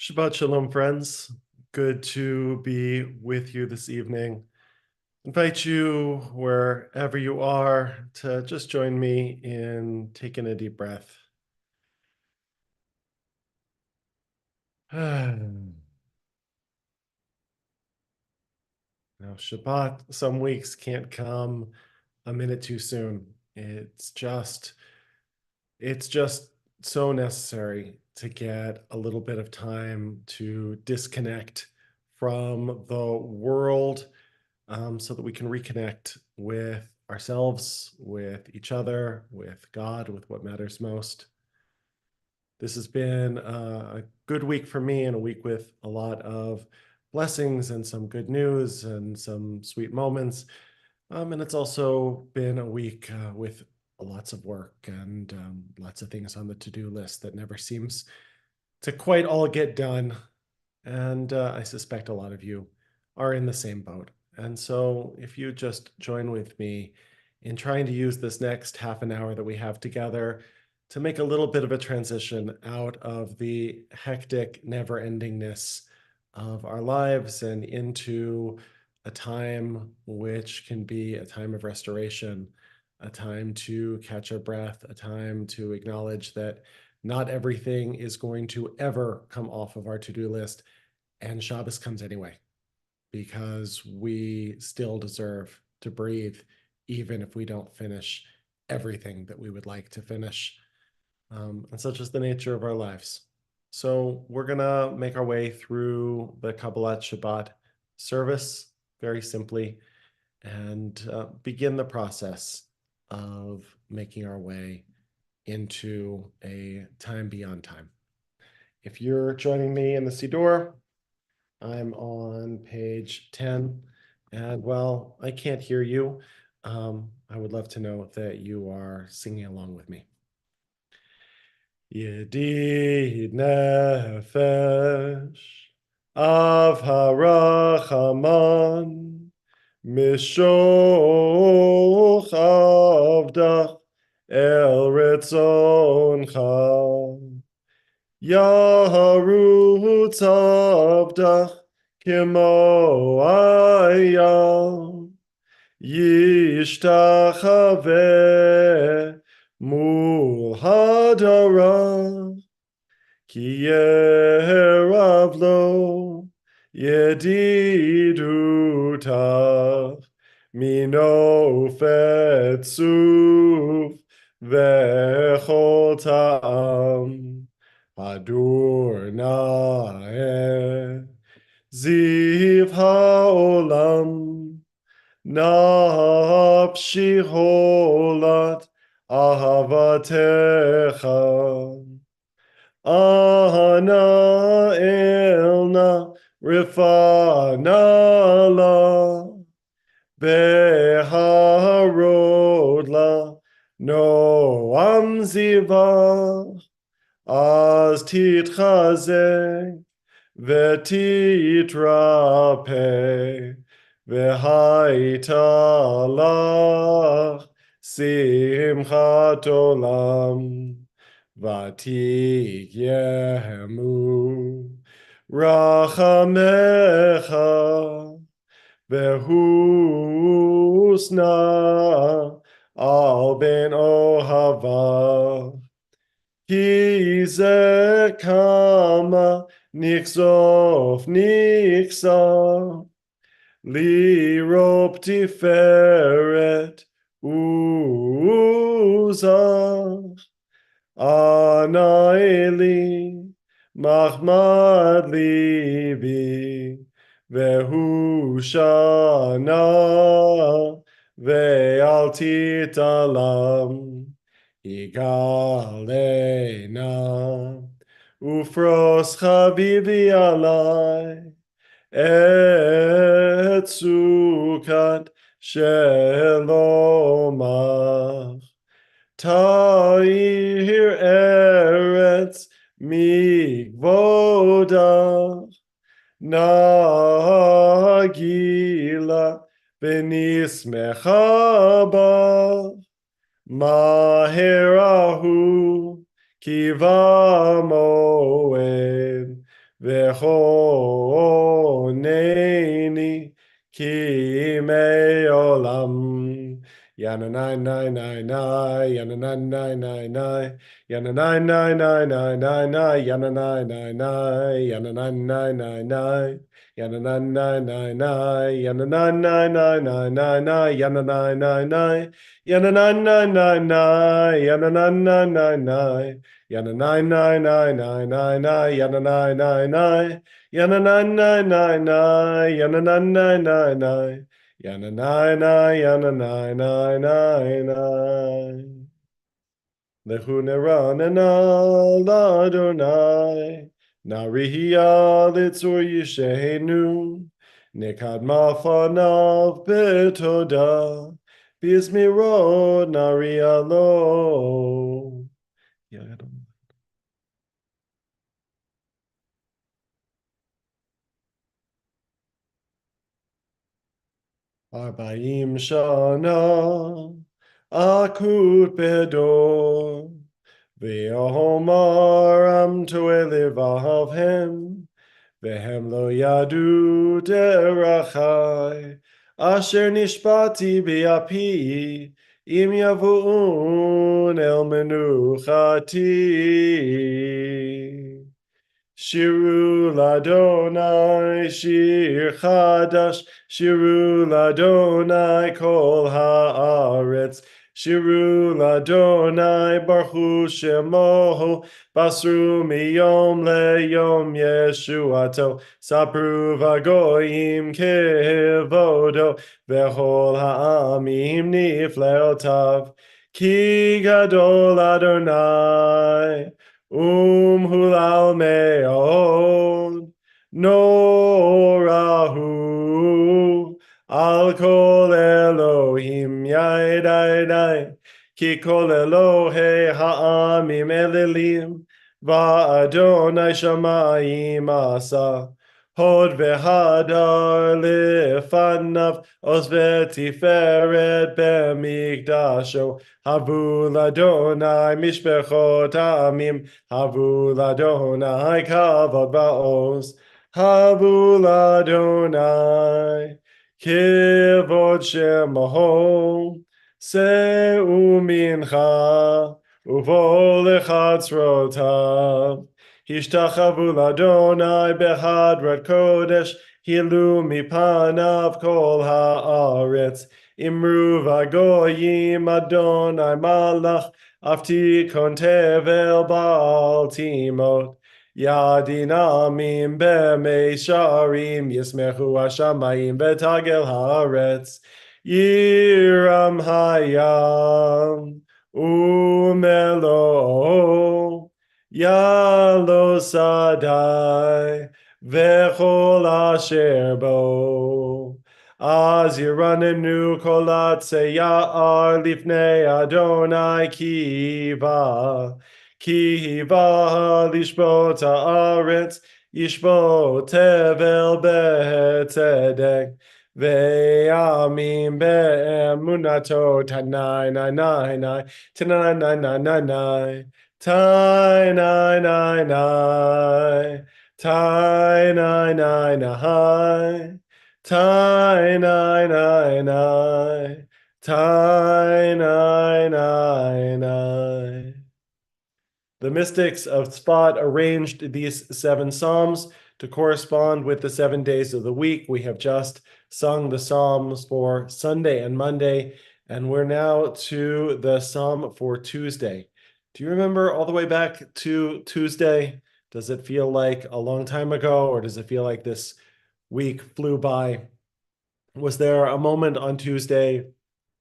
Shabbat Shalom, friends. Good to be with you this evening. Invite you wherever you are to just join me in taking a deep breath. Now, Shabbat, some weeks can't come a minute too soon. It's just so necessary to get a little bit of time to disconnect from the world, so that we can reconnect with ourselves, with each other, with God, with what matters most. This has been a good week for me, and a week with a lot of blessings and some good news and some sweet moments. And it's also been a week with lots of work and lots of things on the to-do list that never seems to quite all get done. And I suspect a lot of you are in the same boat. And so, if you just join with me in trying to use this next half an hour that we have together to make a little bit of a transition out of the hectic never endingness of our lives and into a time which can be a time of restoration, a time to catch our breath, a time to acknowledge that not everything is going to ever come off of our to-do list, and Shabbos comes anyway, because we still deserve to breathe, even if we don't finish everything that we would like to finish. And such is the nature of our lives. So we're gonna make our way through the Kabbalat Shabbat service very simply, and begin the process of making our way into a time beyond time. If you're joining me in the Siddur, I'm on page 10. And while I can't hear you, I would love to know that you are singing along with me. Yedid nefesh av harachaman mishoch avdach el retzoncha. Yaharutz avdach kimo ayam yishtachaveh mul hadara ki yerav lo yedidutav mino fetzuv vechol ta'am Hadur Naeh Ziv Haolam Nafshi Holat Ahavatecha Ana Elna Rifanala Beharodla Noam Ziva Az titchazek vetitrape v'haita lach simchat olam vatikyemu rachamecha v'husna al ben ohava Ki ze kama nichsof nichsa lirop tiferet uza anaili mahmad libi vehu shana ve'al titalam Igalena ufros chavivi alai et sukat shelomach ta'ir eretz migvoda nagila benismecha ba Maherahu kiva moed v'choneni ki me'olam. Yana nai nai nai nai, yana nai nai nai nai, yana nai nai nai nai nai nai, yana nai nai nai, yana nai nai nai nai. Yana nai nai nai nai, yana nai nai nai nai nai nai, yana nai nai nai, yana nai nai nai nai, yana nai nai nai nai, yana nai nai nai nai nai nai, yana nai nai nai, yana nai nai nai nai, yana nai nai nai nai, yana nai nai, yana nai nai nai nai. Lechu neranena l'Adonai, Nariya litzur yishenu, Nekadma fanav betoda, Bizmirod nariya lo. Yeah, I don't. Arbaim shana, akut bedor, Ve'omaram to'elevahavhem, Vehem lo yadu derachai, Asher nishpati bi'api, Im yavu'un el menuchati. Shiru ladonai shir chadash, Shiru ladonai kol haaretz, Shiru ladonai baruch shemoho, Basru miyom leyom yeshuato, Sapru vagoyim kevodo, Vechol ha'amim nifleotav, Ki gadol Adonai, hulal meod, norahu, al kol Elohim yadai, ki kol Elohe ha'amim elilim, va'adonai shamayim asa, hod v'hadar lefanav, os v'tiferet b'mikdasho, havu ladonai mishpechot amim, havu ladonai kavod va'oz, havu ladonai kivod shemaho, se'u mincha, uvo lechatzrotav, Hishtachavu ladonai behadrat kodesh, hilu mipanav kol haaretz, Imru vagoyim Adonai malach, Afti kontevel baal timot, Yadinamim b'meisharim, Yismechu hashamayim betagel haaretz, Yiram hayam, umelo, Yalo sadai, vechol asher bo. Az yiranenu kolat seyar lifnei Adonai kiva, kiva lishbot haaretz, yishbot tevel betzedek, ve'amim be'emunato tanai nai nai nai, tanai nai nai nai nai, tai nai nai nai, tai nai nai nai. Tai nai nai nai, tai nai nai nai. The mystics of Tzfat arranged these 7 psalms to correspond with the 7 days of the week. We have just sung the psalms for Sunday and Monday, and we're now to the psalm for Tuesday. Do you remember all the way back to Tuesday? Does it feel like a long time ago, or does it feel like this week flew by? Was there a moment on Tuesday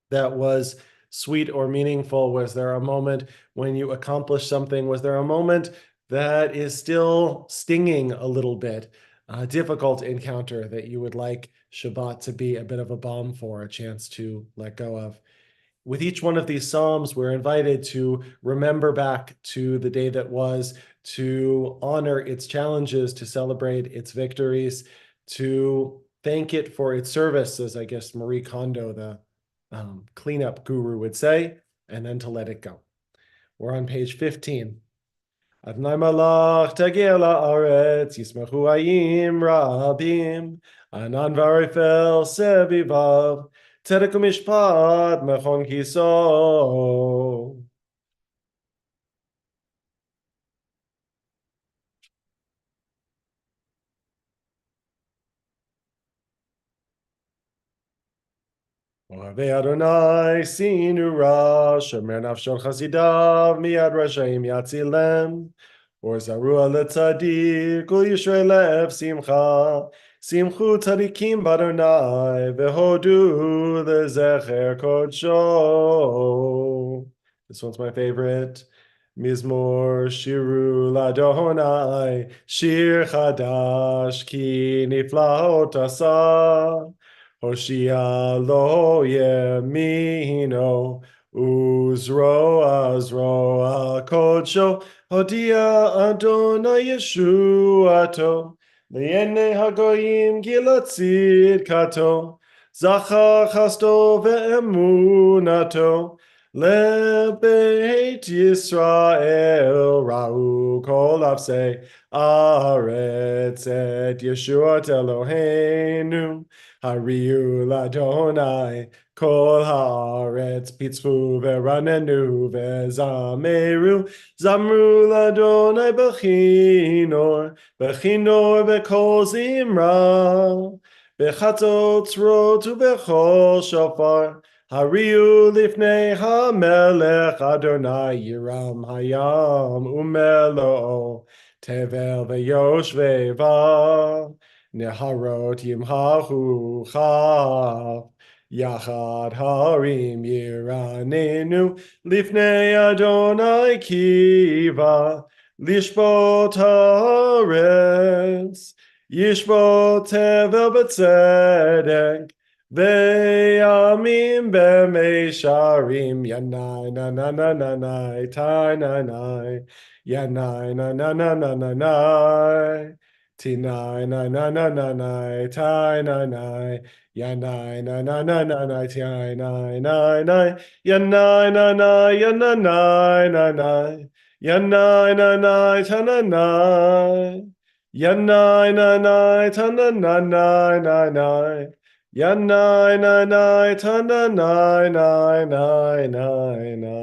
that was sweet or meaningful? Was there a moment when you accomplished something? Was there a moment that is still stinging a little bit, a difficult encounter that you would like Shabbat to be a bit of a balm for, a chance to let go of? With each one of these Psalms, we're invited to remember back to the day that was, to honor its challenges, to celebrate its victories, to thank it for its service, as I guess Marie Kondo, the cleanup guru, would say, and then to let it go. We're on page 15. Adonai malach tegia la'aretz, yismachu hayim rabim, anan varifel sevivav, tzedek u'mishpat mechon kiso. Ohavei Adonai sinura, shomer nafshon chasidav, miyad rashaim yatzilem. Or zarua letzadik, ul yishrei lev simcha. Simchu tzadikim b'Adonai, v'hodu lezecher kodsho. This one's my favorite. Mizmor shiru ladonai, shir chadash ki niflaot asa. Hoshia lo yemino, uzro azro kodsho. Hodia Adonai Yeshuato, Liene Hagoyim Gilatzid Kato, Zachar Chasto Ve'emunato, Lebeit Yisrael, Ra'u Kol Avsei, Aretz et Yeshuat Eloheinu, Hariu Ladonai, Kol Haaretz, Pitzchu Ve'ranenu Ve'zameru, Zamru ladonai bechinor, bechinor bekol zimra, bechatzot tzrot ubechol shofar, hariu lifnei hamelech Adonai yiram hayam umelo, tevel veyoshveva, neharot yimhachu chav, yachad harim yiranenu, Lifnei Adonai kiva, lishbot haaretz, yishbot tevel b'tzedek, ve'yamim b'meisharim, yanai na na na na na, tai na na, yanai na na na na na na, tinai na na na na na, tai na na, yanai na na na na na, tai na na na. Yanai na na, yanai na na, yanai na na, tananai, yanai na na, tananai na na, yanai na na, tananai na na.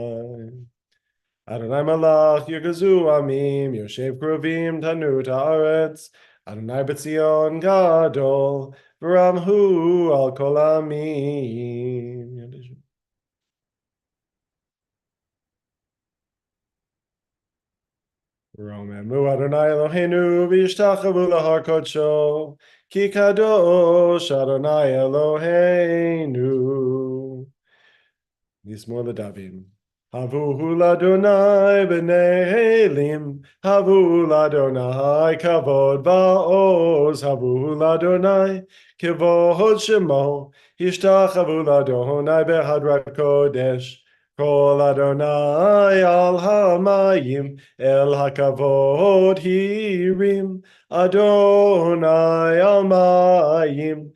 Adonai malach yirgazu amim, yoshev kruvim tanu ta'aretz, Adonai b'tzion gadol, v'ramhu al kol amim. Romemu Adonai Eloheinu v'yishtachavu lahar kodsho, ki kadosh Adonai Eloheinu. Yismor l'David. Havu l'Adonai b'nei elim, havu l'Adonai kavod va'oz, havu l'Adonai kavod shemo, yishtachavu l'Adonai behadrat kodesh. Kol Adonai al hamayim, el hakavod hirim, Adonai al mayim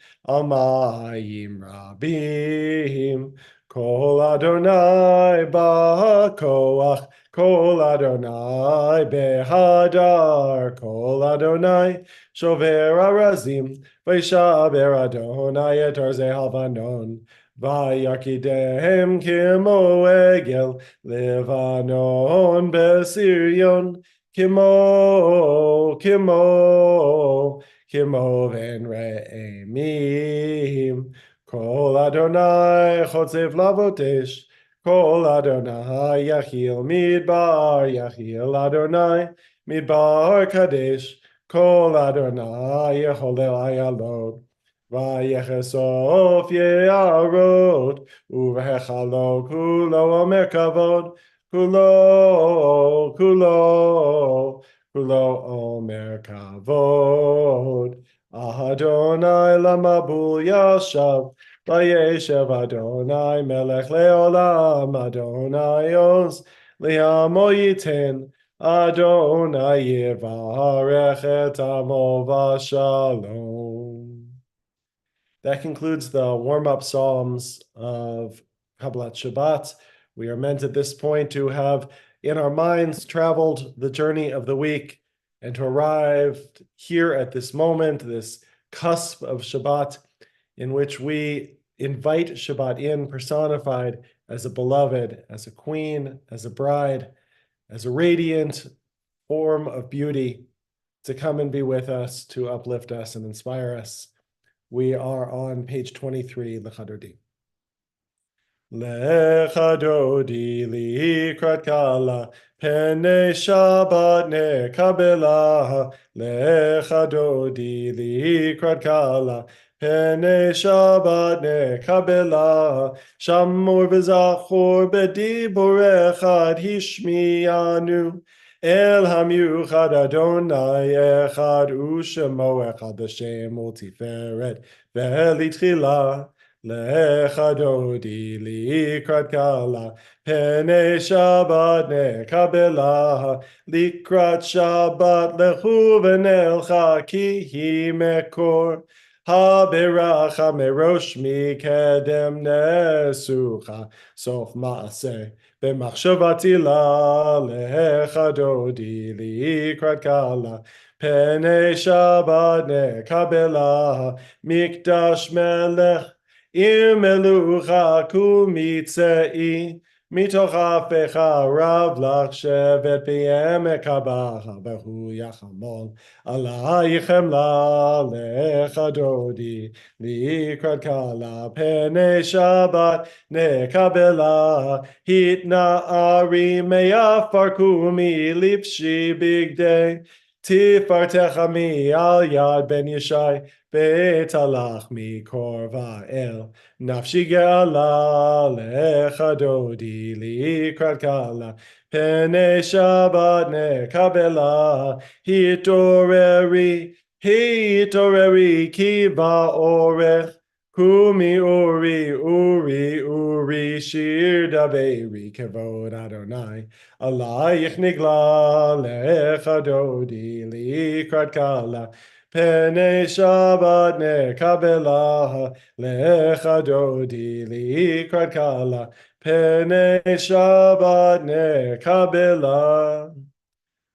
rabim. Kol Adonai ba'koach, Kol Adonai behadar, Kol Adonai shover arazim, v'yishaber Adonai et arzei havanon. Vayakidehem kimo egel, Levanon besirion, kimo ven re'emim. Kol Adonai chotzev lavotesh, Kol Adonai yachil midbar, yachil Adonai midbar kadesh, Kol Adonai yecholel ayalot. Vayechesof ye'arot, uvehechalo kulo omer kavod, kulo omer kavod. Adonai lamabul yashav, vayeshev Adonai melech leolam, Adonai os liamo yiten, Adonai yivarech et amo v'shalom. That concludes the warm-up psalms of Kabbalat Shabbat. We are meant at this point to have in our minds traveled the journey of the week and to arrive here at this moment, this cusp of Shabbat, in which we invite Shabbat in personified as a beloved, as a queen, as a bride, as a radiant form of beauty to come and be with us, to uplift us and inspire us. We are on page 23, L'chadodi. Lecha dodi likrat kala, pene Shabbat nekabela. Lecha dodi likrat kala, pene Shabbat nekabela. Shamur v'zachor b'dibur echad hishmianu. El hamiuchad Adonai echad u'shemo echad Hashem u'tiferet ve'litchila. Lecha dodi likrat kala, pene Shabbat nekabela. Likrat Shabbat lechu v'nelcha ki hi mekor. Haberacha merosh mikedem nesucha sof maaseh. B'machshavati la lecha dodi likrat kala, pene Shabbat nekabela. Mikdash melech Ir melucha kumitzei, mitoch afecha rav lach shevet b'yemek habacha, v'hu yachamol alaychem la lecha dodi, likrat kala, pene Shabbat nekabela. Hitna ari meyafar kumi lipshi bigdei, tifartecha mi al yad ben Yishai, Betalach mi korva el nafshi geala lecha dodi likrat kala, pene Shabbat nekabela. Hitoreri ki ba'orech, kumi uri shir daberi kevod Adonai alayich nigla. Lecha dodi likrat kala, pene Shabbat nekabela. Lecha dodi likrat kala, pene Shabbat nekabela.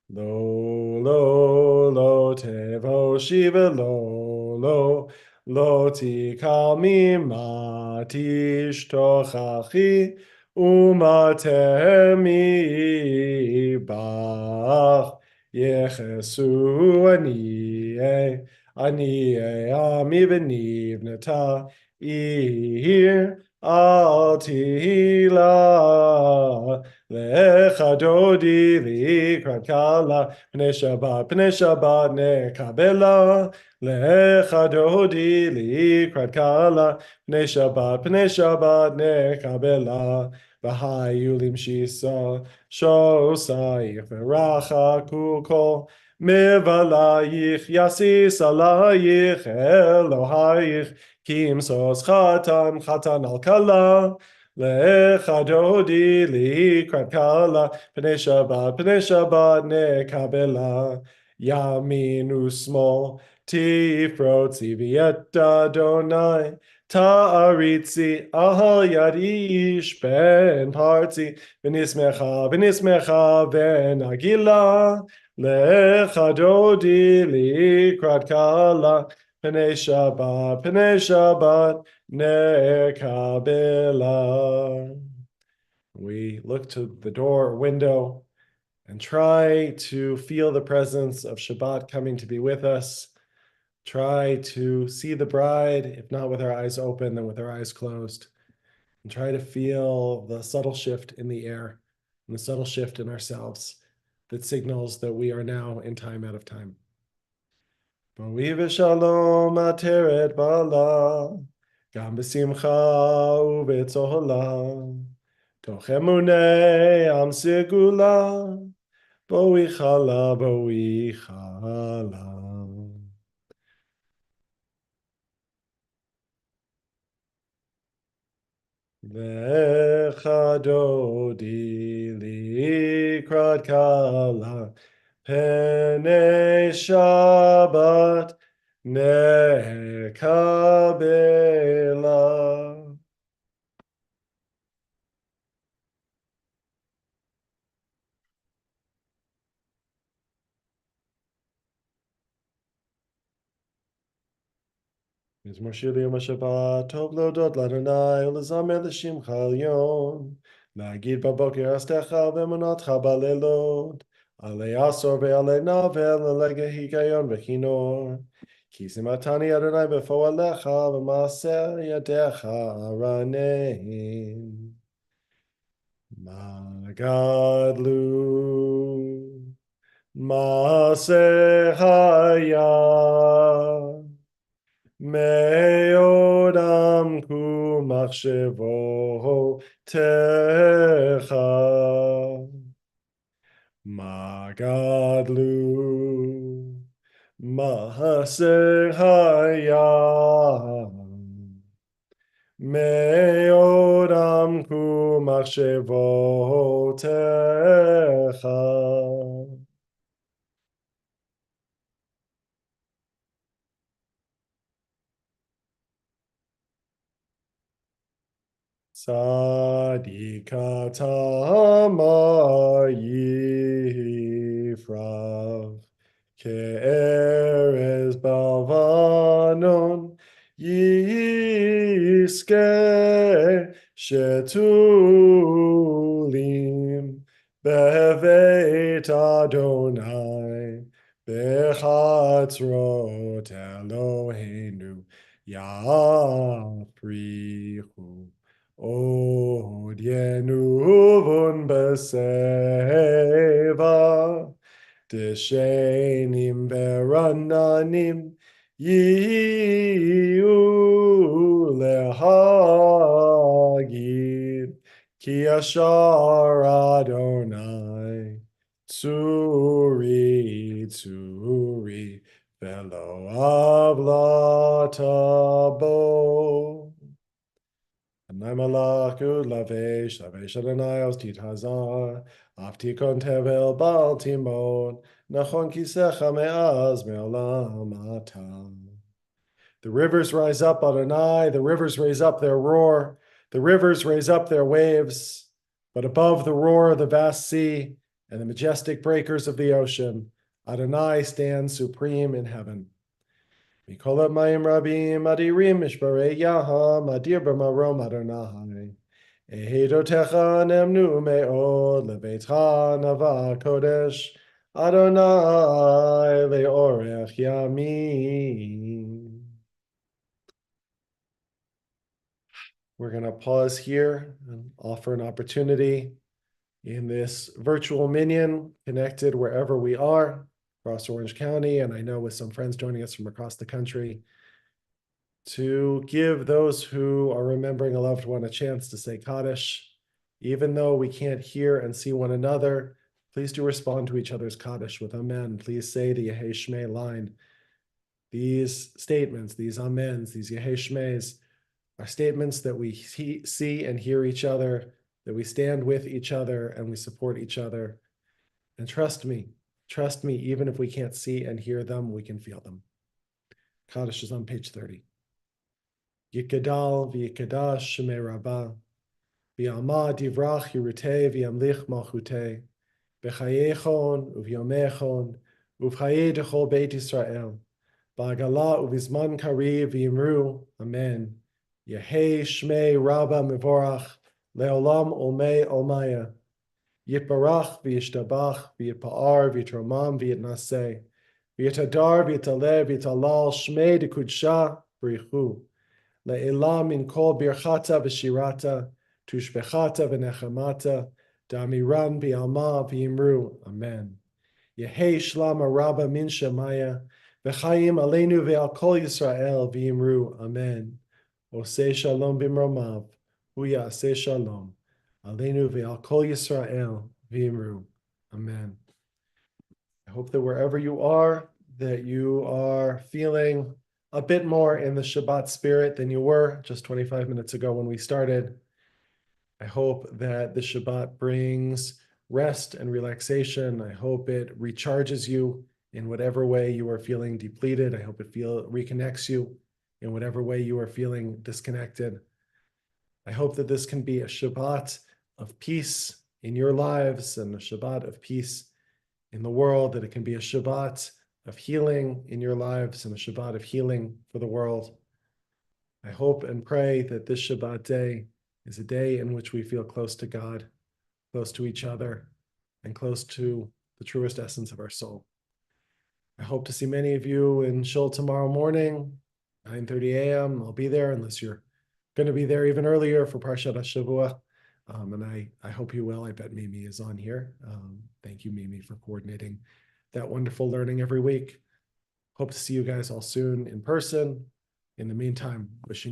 Lo tevo shiva lo tikal mima tishtochachi umatemi bach. Yechesu ani ami v'nivnata ir al tihila. Lecha dodi likrat kala, pnei Shabbat nekabela. Lecha dodi likrat kala, pnei Shabbat nekabela. V'hayulim shisa shosayich v'rachaku kol mevalayich yasis alayich Elohayich kimsos chatan al kala. Lecha dodi likrat kala, pnei Shabbat nekabela. Yamin u'smol tifrotzi v'yet Adonai, ta'aritzi al yad ish ben partzi, v'nismecha v'nagila. Lecha dodi likrat kala, pnei Shabbat nekabela. We look to the door or window and try to feel the presence of Shabbat coming to be with us. Try to see the bride, if not with our eyes open, then with our eyes closed. And try to feel the subtle shift in the air and the subtle shift in ourselves that signals that we are now in time out of time. Boi v'shalom ateret bala, gam b'simcha u'b'tzola, toch emunei am segula, boi chala. Lecha dodi likrat kala, pene Shabbat nekabela. מזמור שיר ליום השבת, טוב להודות לאדוני ולזמר לשמך עליון. להגיד בבוקר עשתך ואמונתך בלילות. עלי עשור ועלי נבל, ללגע היגיון וכינור. כי שימתני אדוני בפועלך ומעשה ידיך ארנם. מה גדלו מעשה היה מאוד עמקו מחשבותיך. מה גדלו מעשה היה מאוד עמקו מחשבותיך. צדיק אתה מה יפרח, כארז בלבנון יזכה שתולים בבית אדוני, בחצרות אלוהינו יפריחו. עוד ינובון בשיבה, דשנים ורננים יהיו להגיד, כי ישר אדוני צורי צורי, ולא עוולת בו. אדוני מלך ולבש, לבש אדוני אז תתעזר, אף תיכון תבל בל תימון, נכון כיסך מאז מעולם אתה. The rivers rise up, Adonai, the rivers raise up their roar, the rivers raise up their waves, but above the roar of the vast sea and the majestic breakers of the ocean, Adonai stands supreme in heaven. Mikol ha'mayim rabim adirim mishbarei yaham adir b'marom Adonai. Ehidotecha nemnu me'od lebeitcha nava kodesh Adonai le'orech yamin. We're going to pause here and offer an opportunity in this virtual minyan, connected wherever we are across Orange County, and I know with some friends joining us from across the country, to give those who are remembering a loved one a chance to say Kaddish. Even though we can't hear and see one another, please do respond to each other's Kaddish with Amen. Please say the Yehei Shmei line. These statements, these Amens, these Yehei Shmeis, are statements that we see and hear each other, that we stand with each other and we support each other. And trust me, even if we can't see and hear them, we can feel them. Kaddish is on page 30. Yikadal v'yikadash shemei Rabba, v'yama divrach yirutei v'yamlich malchutei, b'chayechon uv'yomechon, uv'chayei dechol beit Yisrael, ba'agala uv'izman kariv v'yimru, Amen. Yehei shmei Rabba mevorach, le'olam olmei olmaya, yitbarach v'yishtabach, v'yitpa'ar v'yitromam v'yitnaseh, v'yitadar v'yitaleh v'yitalal shmei dekudsha b'richu, le'elam min kol birchata v'shirata, tushbechata v'nechamata, damiran b'alma v'yimru, Amen. Yehei shlama Rabba min shemaya, v'chayim aleinu ve'al kol Yisrael v'yimru, Amen. Oseh shalom b'mromav, hu ya'aseh shalom, aleinu ve'al kol Yisrael v'yimru, Amen. I hope that wherever you are, that you are feeling a bit more in the Shabbat spirit than you were just 25 minutes ago when we started. I hope that the Shabbat brings rest and relaxation. I hope it recharges you in whatever way you are feeling depleted. I hope it reconnects you in whatever way you are feeling disconnected. I hope that this can be a Shabbat of peace in your lives and a Shabbat of peace in the world, that it can be a Shabbat of healing in your lives and a Shabbat of healing for the world. I hope and pray that this Shabbat day is a day in which we feel close to God, close to each other, and close to the truest essence of our soul. I hope to see many of you in Shul tomorrow morning, 9:30 a.m. I'll be there unless you're going to be there even earlier for Parshat HaShavua. And I hope you will. I bet Mimi is on here. Thank you, Mimi, for coordinating that wonderful learning every week. Hope to see you guys all soon in person. In the meantime, wishing